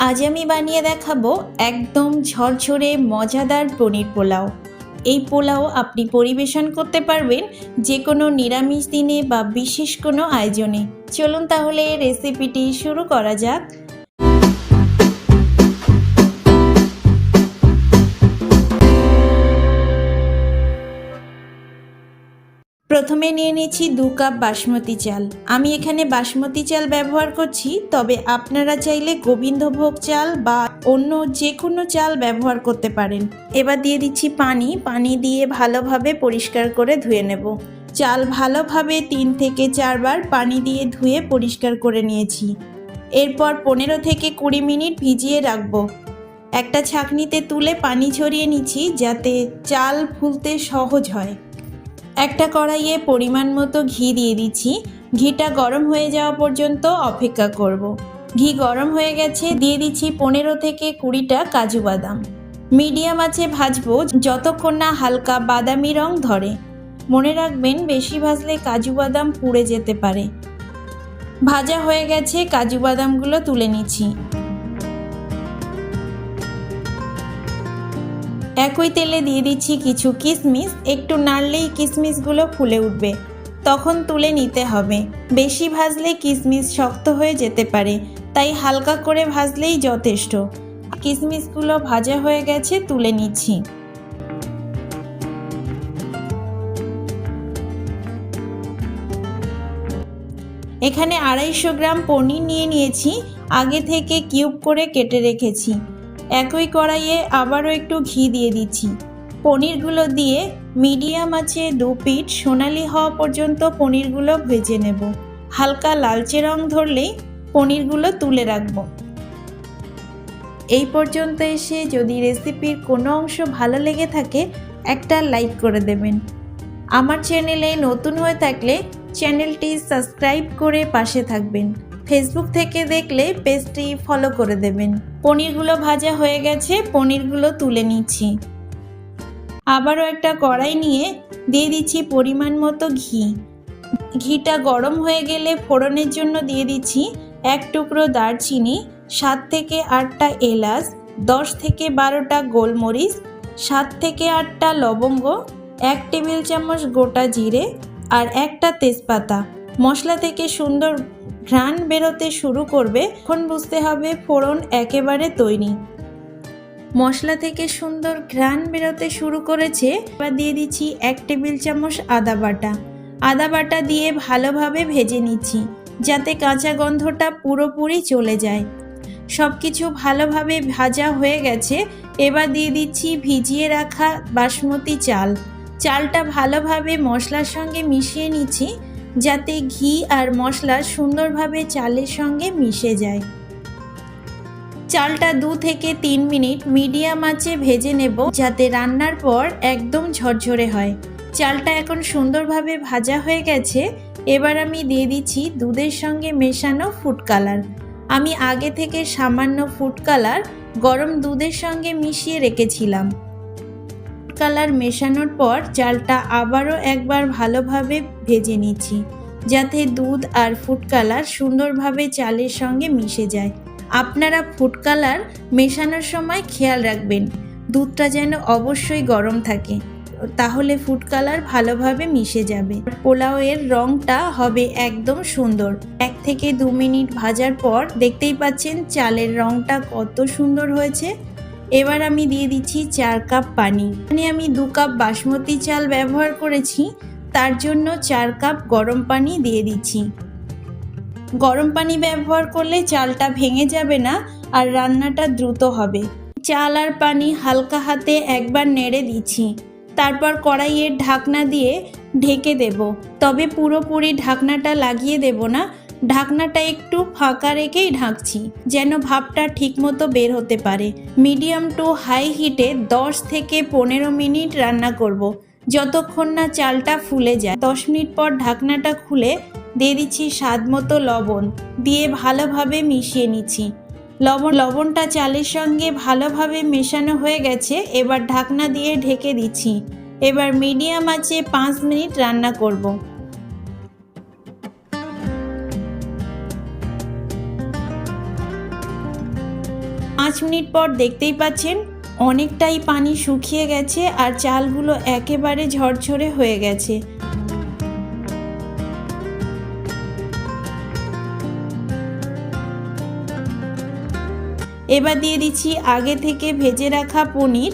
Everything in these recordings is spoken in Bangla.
আজ আমি বানিয়ে দেখাবো একদম ঝরঝরে মজাদার পনির পোলাও। এই পোলাও আপনি পরিবেশন করতে পারবেন যে কোনো নিরামিষ দিনে বা বিশেষ কোনো আয়োজনে। চলুন তাহলে রেসিপিটি শুরু করা যাক। প্রথমে নিয়ে নিচ্ছি 2 কাপ বাসমতি চাল। আমি এখানে বাসমতি চাল ব্যবহার করছি, তবে আপনারা চাইলে গোবিন্দভোগ চাল বা অন্য যে কোনো চাল ব্যবহার করতে পারেন। এবার দিয়ে দিচ্ছি পানি দিয়ে ভালোভাবে পরিষ্কার করে ধুয়ে নেব। চাল ভালোভাবে 3 থেকে 4 বার পানি দিয়ে ধুয়ে পরিষ্কার করে নিয়েছি। এরপর 15 থেকে 20 মিনিট ভিজিয়ে রাখবো। একটা ছাঁকনিতে তুলে পানি ঝরিয়ে নিচ্ছি যাতে চাল ফুলতে সহজ হয়। একটা কড়াইয়ে পরিমাণ মতো ঘি দিয়ে দিচ্ছি। ঘিটা গরম হয়ে যাওয়া পর্যন্ত অপেক্ষা করব। ঘি গরম হয়ে গেছে, দিয়ে দিচ্ছি 15 থেকে 20টা কাজু বাদাম। মিডিয়াম আঁচে ভাজবো যতক্ষণ না হালকা বাদামি রং ধরে। মনে রাখবেন, বেশি ভাজলে কাজু বাদাম পুড়ে যেতে পারে। ভাজা হয়ে গেছে, কাজু বাদামগুলো তুলে নিচ্ছি। একই তেলে দিয়ে দিচ্ছি কিছু কিশমিশ। একটু নাড়লেই কিশমিশগুলো ফুলে উঠবে, তখন তুলে নিতে হবে। বেশি ভাজলে কিশমিশ শক্ত হয়ে যেতে পারে, তাই হালকা করে ভাজলেই যথেষ্ট। কিশমিশগুলো ভাজা হয়ে গেছে, তুলে নিচ্ছি। এখানে 250 গ্রাম পনির নিয়ে নিয়েছি, আগে থেকে কিউব করে কেটে রেখেছি। একই কড়াইয়ে আবারও একটু ঘি দিয়ে দিচ্ছি। পনিরগুলো দিয়ে মিডিয়াম আঁচে 2 পিঠ সোনালি হওয়া পর্যন্ত পনিরগুলো ভেজে নেব। হালকা লালচে রং ধরলেই পনিরগুলো তুলে রাখব। এই পর্যন্ত এসে যদি রেসিপির কোনো অংশ ভালো লেগে থাকে একটা লাইক করে দেবেন। আমার চ্যানেলে নতুন হয়ে থাকলে চ্যানেলটি সাবস্ক্রাইব করে পাশে থাকবেন। ফেসবুক থেকে দেখলে পেজটি ফলো করে দেবেন। পনিরগুলো ভাজা হয়ে গেছে, পনিরগুলো তুলে নিচ্ছি। আবারও একটা কড়াই নিয়ে দিয়ে দিচ্ছি পরিমাণ মতো ঘি। ঘিটা গরম হয়ে গেলে ফোড়নের জন্য দিয়ে দিচ্ছি 1 টুকরো দারচিনি, 7 থেকে 8টা এলাচ, 10 থেকে 12টা গোলমরিচ, 7 থেকে 8টা লবঙ্গ, 1 টেবিল চামচ গোটা জিরে আর একটা তেজপাতা। মশলা থেকে সুন্দর ঘ্রাণ বেরোতে শুরু করবে, এখন বুঝতে হবে ফোড়ন একেবারে তৈরি। মশলা থেকে সুন্দর ঘ্রাণ বেরোতে শুরু করেছে। এবার দিয়ে দিচ্ছি 1 টেবিল চামচ আদা বাটা। আদা বাটা দিয়ে ভালোভাবে ভেজে নিচ্ছি যাতে কাঁচা গন্ধটা পুরোপুরি চলে যায়। সব কিছু ভালোভাবে ভাজা হয়ে গেছে। এবার দিয়ে দিচ্ছি ভিজিয়ে রাখা বাসমতি চাল। চালটা ভালোভাবে মশলার সঙ্গে মিশিয়ে নিচ্ছি যাতে ঘি আর মশলা সুন্দরভাবে চালের সঙ্গে মিশে যায়। চালটা 2 থেকে 3 মিনিট মিডিয়াম আঁচে ভেজে নেব যাতে রান্নার পর একদম ঝরঝরে হয়। চালটা এখন সুন্দরভাবে ভাজা হয়ে গেছে। এবার আমি দিয়ে দিচ্ছি দুধের সঙ্গে মেশানো ফুড কালার। আমি আগে থেকে সামান্য ফুড কালার গরম দুধের সঙ্গে মিশিয়ে রেখেছিলাম। কালার মেশানোর পর চালটা আবারও একবার ভালোভাবে ভেজে নিচ্ছি যাতে দুধ আর ফুড কালার সুন্দরভাবে চালের সঙ্গে মিশে যায়। আপনারা ফুড কালার মেশানোর সময় খেয়াল রাখবেন দুধটা যেন অবশ্যই গরম থাকে, তাহলে ফুড কালার ভালোভাবে মিশে যাবে। পোলাওয়ের রংটা হবে একদম সুন্দর। 1 থেকে 2 মিনিট ভাজার পর দেখতেই পাচ্ছেন চালের রংটা কত সুন্দর হয়েছে। এবার আমি দিয়ে দিচ্ছি 4 কাপ পানি। এখানে আমি 2 কাপ বাসমতি চাল ব্যবহার করেছি, তার জন্য 4 কাপ গরম পানি দিয়ে দিচ্ছি। গরম পানি ব্যবহার করলে চালটা ভেঙে যাবে না আর রান্নাটা দ্রুত হবে। চাল আর পানি হালকা হাতে একবার নেড়ে দিচ্ছি, তারপর কড়াইয়ের ঢাকনা দিয়ে ঢেকে দেব। তবে পুরোপুরি ঢাকনাটা লাগিয়ে দেব না, ঢাকনাটা একটু ফাঁকা রেখেই ঢাকছি যেন ভাপটা ঠিকমতো বের হতে পারে। মিডিয়াম টু হাই হিটে 10 থেকে 15 মিনিট রান্না করব যতক্ষণ না চালটা ফুলে যায়। 10 মিনিট পর ঢাকনাটা খুলে দিয়ে দিচ্ছি স্বাদ মতো লবণ, দিয়ে ভালোভাবে মিশিয়ে নিচ্ছি। লবণটা চালের সঙ্গে ভালোভাবে মেশানো হয়ে গেছে। এবার ঢাকনা দিয়ে ঢেকে দিচ্ছি। এবার মিডিয়াম আঁচে 5 মিনিট রান্না করব। 5 মিনিট পর দেখতেই পাচ্ছেন অনেকটাই পানি শুকিয়ে গেছে আর চালগুলো একেবারে ঝরঝরে হয়ে গেছে। এবার দিয়ে দিচ্ছি আগে থেকে ভেজে রাখা পনির,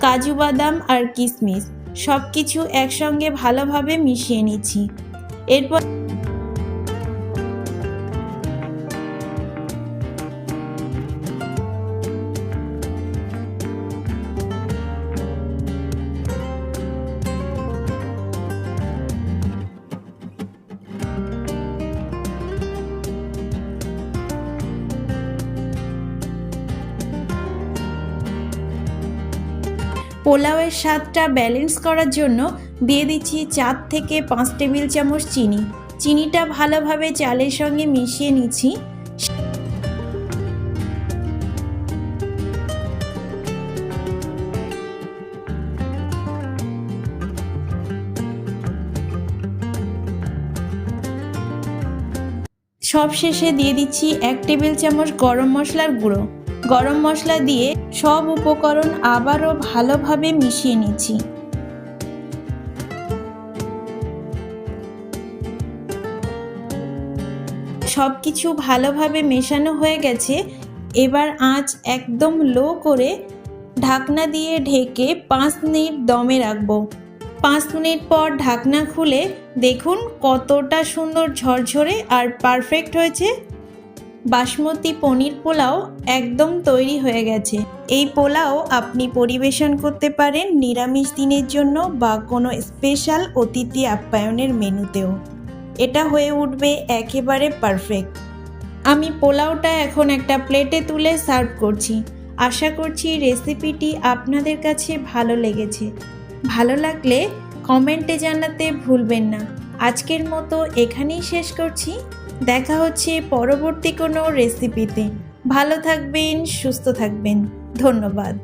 কাজু বাদাম আর কিশমিশ, সব কিছু একসঙ্গে ভালোভাবে মিশিয়ে নিচ্ছি। এরপর পোলাওয়ের স্বাদটা ব্যালেন্স করার জন্য দিয়ে দিচ্ছি 4 থেকে 5 টেবিল চামচ চিনি। চিনিটা ভালোভাবে চালের সঙ্গে মিশিয়ে নিচ্ছি। সব শেষে দিয়ে দিচ্ছি 1 টেবিল চামচ গরম মশলার গুঁড়ো। গরম মশলা দিয়ে সব উপকরণ আবারও ভালোভাবে মিশিয়ে নিচ্ছি। সব কিছু ভালোভাবে মেশানো হয়ে গেছে। এবার আঁচ একদম লো করে ঢাকনা দিয়ে ঢেকে 5 মিনিট দমে রাখবো। 5 মিনিট পর ঢাকনা খুলে দেখুন কতটা সুন্দর ঝরঝরে আর পারফেক্ট হয়েছে। বাসমতি পনির পোলাও একদম তৈরি হয়ে গেছে। এই পোলাও আপনি পরিবেশন করতে পারেন নিরামিষ দিনের জন্য বা কোনো স্পেশাল অতিথি আপ্যায়নের মেনুতেও। এটা হয়ে উঠবে একেবারে পারফেক্ট। আমি পোলাওটা এখন একটা প্লেটে তুলে সার্ভ করছি। আশা করছি রেসিপিটি আপনাদের কাছে ভালো লেগেছে। ভালো লাগলে কমেন্টে জানাতে ভুলবেন না। আজকের মতো এখানেই শেষ করছি। দেখা হচ্ছে পরবর্তী কোনো রেসিপিতে। ভালো থাকবেন, সুস্থ থাকবেন। ধন্যবাদ।